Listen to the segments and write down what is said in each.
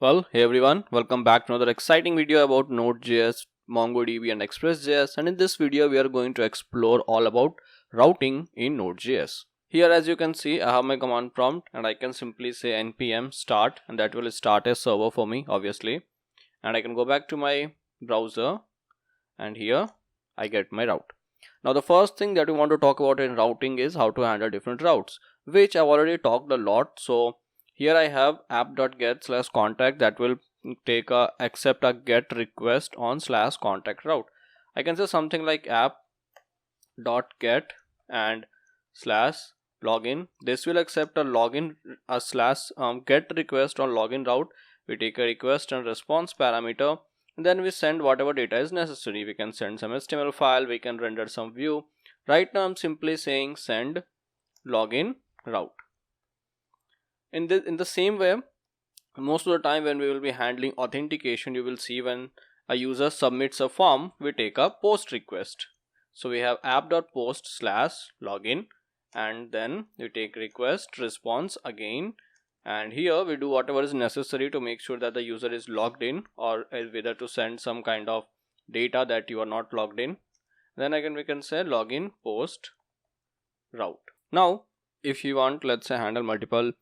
Well, hey everyone, welcome back to another exciting video about Node.js, MongoDB and Express.js, and in this video we are going to explore all about routing in Node.js. Here as you can see I have my command prompt and I can simply say npm start and that will start a server for me obviously, and I can go back to my browser and here I get my route. Now the first thing that we want to talk about in routing is how to handle different routes, which I've already talked a lot. So here I have app.get/contact that will accept a get request on /contact route. I can say something like app.get and slash login. This will accept a login a slash get request on login route. We take a request and response parameter, and then we send whatever data is necessary. We can send some HTML file, we can render some view. Right now I'm simply saying send login route. In the same way, most of the time when we will be handling authentication, you will see when a user submits a form, we take a post request. So we have app.post/login and then we take request response again, and here we do whatever is necessary to make sure that the user is logged in or whether to send some kind of data that you are not logged in. Then again we can say login post route. Now if you want, let's say, handle multiple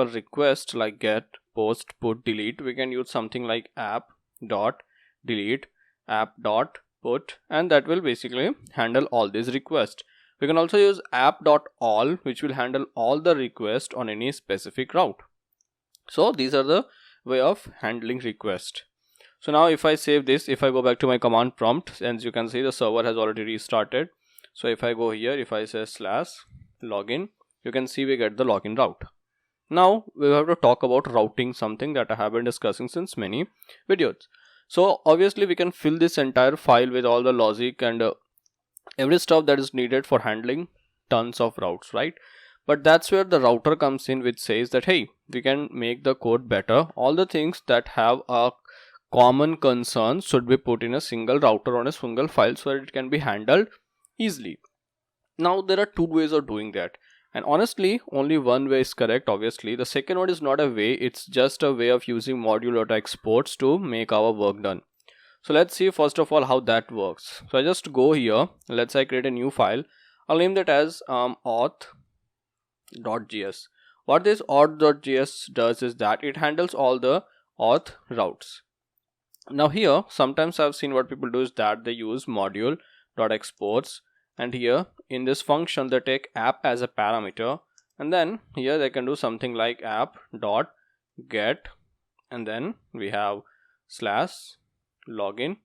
requests like get, post, put, delete, we can use something like app.delete, app.put, and that will basically handle all these requests. We can also use app.all, which will handle all the requests on any specific route. So these are the way of handling request. So now if I save this, if I go back to my command prompt, as you can see the server has already restarted. So if I go here, if I say /login, you can see we get the login route. Now we have to talk about routing, something that I have been discussing since many videos. So obviously we can fill this entire file with all the logic and every stuff that is needed for handling tons of routes, right? But that's where the router comes in, which says that hey, we can make the code better. All the things that have a common concern should be put in a single router on a single file so that it can be handled easily. Now there are two ways of doing that, and honestly only one way is correct. Obviously the second one is not a way, it's just a way of using module.exports to make our work done. So let's see first of all how that works. So I just go here, let's say I create a new file. I'll name that as auth.js. What this auth.js does is that it handles all the auth routes. Now here sometimes I've seen what people do is that they use module.exports, and here in this function they take app as a parameter, and then here they can do something like app.get, and then we have /login,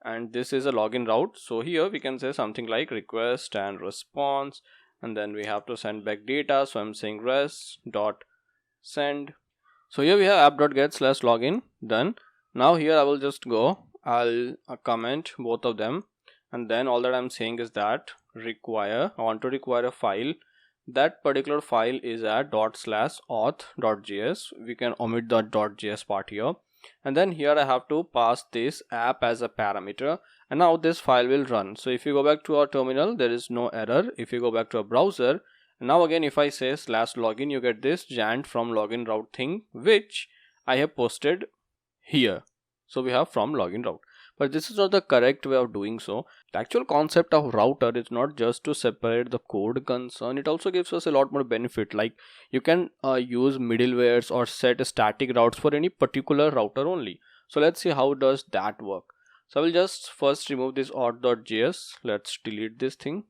and this is a login route. So here we can say something like request and response, and then we have to send back data. So I'm saying res.send. So here we have app.get/login done. Now here I will just go, I'll comment both of them, and then all that I'm saying is that I want to require a file. That particular file is at ./auth.js. We can omit the .js part here, and then here I have to pass this app as a parameter, and now this file will run. So if you go back to our terminal, there is no error. If you go back to a browser, now again if I say /login, you get this Jant from login route thing, which I have posted here. So we have from login route, but this is not the correct way of doing so. The actual concept of router is not just to separate the code concern, it also gives us a lot more benefit. Like you can use middlewares or set static routes for any particular router only. So let's see how does that work. So I will just first remove this auth.js. Let's delete this thing.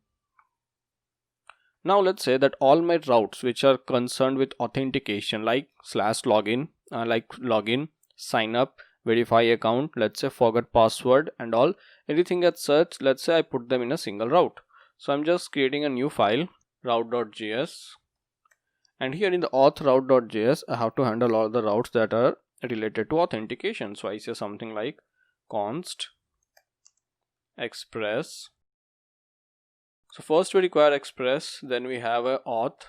Now let's say that all my routes which are concerned with authentication, like /login, like login, sign up, verify account, let's say forget password and all, anything as such, let's say I put them in a single route. So I'm just creating a new file, route.js, and here in the auth route.js I have to handle all the routes that are related to authentication. So I say something like const express. So first we require express, then we have a auth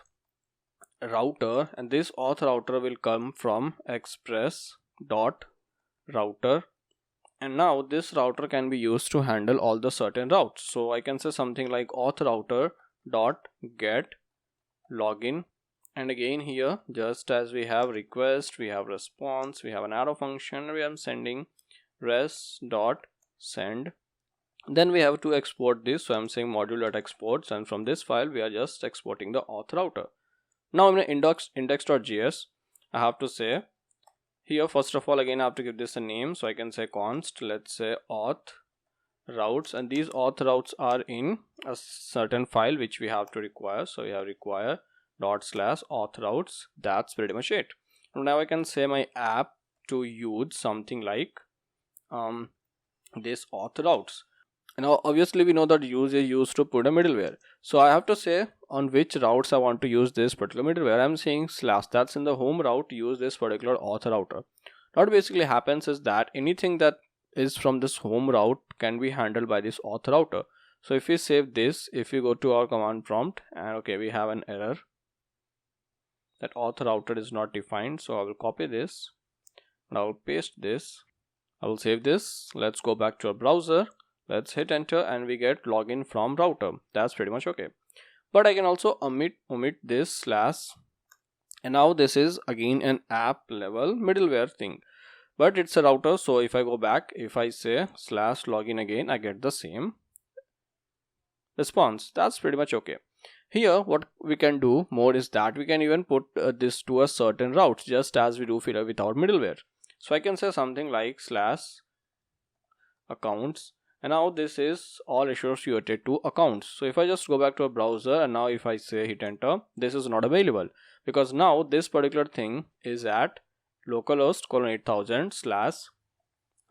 router, and this auth router will come from express.router, and now this router can be used to handle all the certain routes. So I can say something like auth router dot get login And again here, just as we have request, we have response, we have an arrow function, we are sending res dot send. Then we have to export this, so I'm saying module.exports, and from this file we are just exporting the auth router. Now in the index.js, I have to say here, first of all, again I have to give this a name, so I can say const, let's say auth routes, and these auth routes are in a certain file which we have to require. So we have require ./auth routes. That's pretty much it. And now I can say my app to use something like this auth routes. Now obviously we know that use is used to put a middleware, so I have to say on which routes I want to use this particular middleware. I'm saying / that's in the home route, use this particular auth router. What basically happens is that anything that is from this home route can be handled by this auth router. So if we save this, if we go to our command prompt, and okay, we have an error that auth router is not defined. So I will copy this and I will paste this. I will save this. Let's go back to our browser. Let's hit enter and we get login from router. That's pretty much okay. But I can also omit this / and now this is again an app level middleware thing, but it's a router. So if I go back, if I say /login again, I get the same response. That's pretty much okay. Here what we can do more is that we can even put this to a certain route, just as we do with our middleware. So I can say something like /accounts, and now this is all issues related to accounts. So if I just go back to a browser and now if I say hit enter, this is not available because now this particular thing is at localhost :8000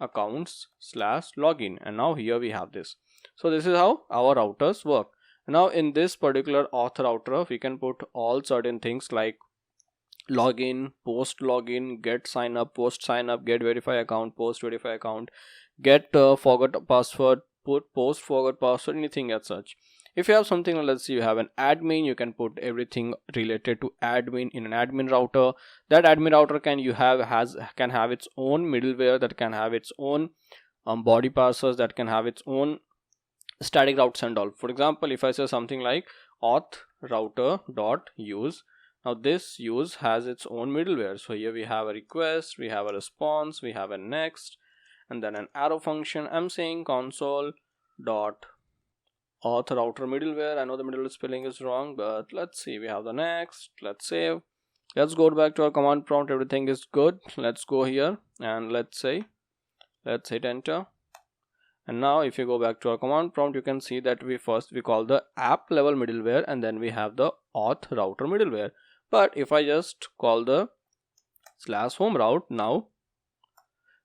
/accounts/login, and now here we have this. So this is how our routers work. Now in this particular auth router, we can put all certain things like login, post login, get sign up, post sign up, get verify account, post verify account, get forgot password, post forgot password, anything as such. If you have something, let's say you have an admin, you can put everything related to admin in an admin router. That admin router can have its own middleware, that can have its own body parsers, that can have its own static routes and all. For example, if I say something like auth router dot use, now this use has its own middleware. So here we have a request, we have a response, we have a next, and then an arrow function. I'm saying console dot auth router middleware. I know the middle spelling is wrong, but let's see. We have the next. Let's save. Let's go back to our command prompt. Everything is good. Let's go here and let's hit enter. And now if you go back to our command prompt, you can see that we call the app level middleware, and then we have the auth router middleware. But if I just call the /home route, now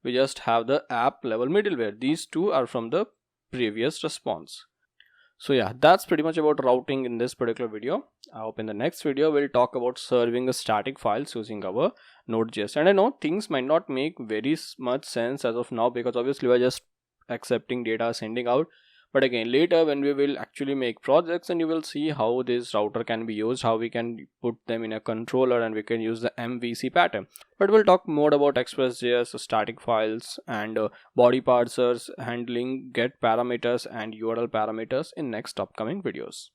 we just have the app level middleware. These two are from the previous response. So yeah, that's pretty much about routing in this particular video. I hope in the next video we'll talk about serving a static files using our Node.js. And I know things might not make very much sense as of now because obviously we're just accepting data, sending out. But again, later when we will actually make projects, and you will see how this router can be used, how we can put them in a controller and we can use the MVC pattern. But we'll talk more about Express.js, static files, and body parsers, handling get parameters and URL parameters in next upcoming videos.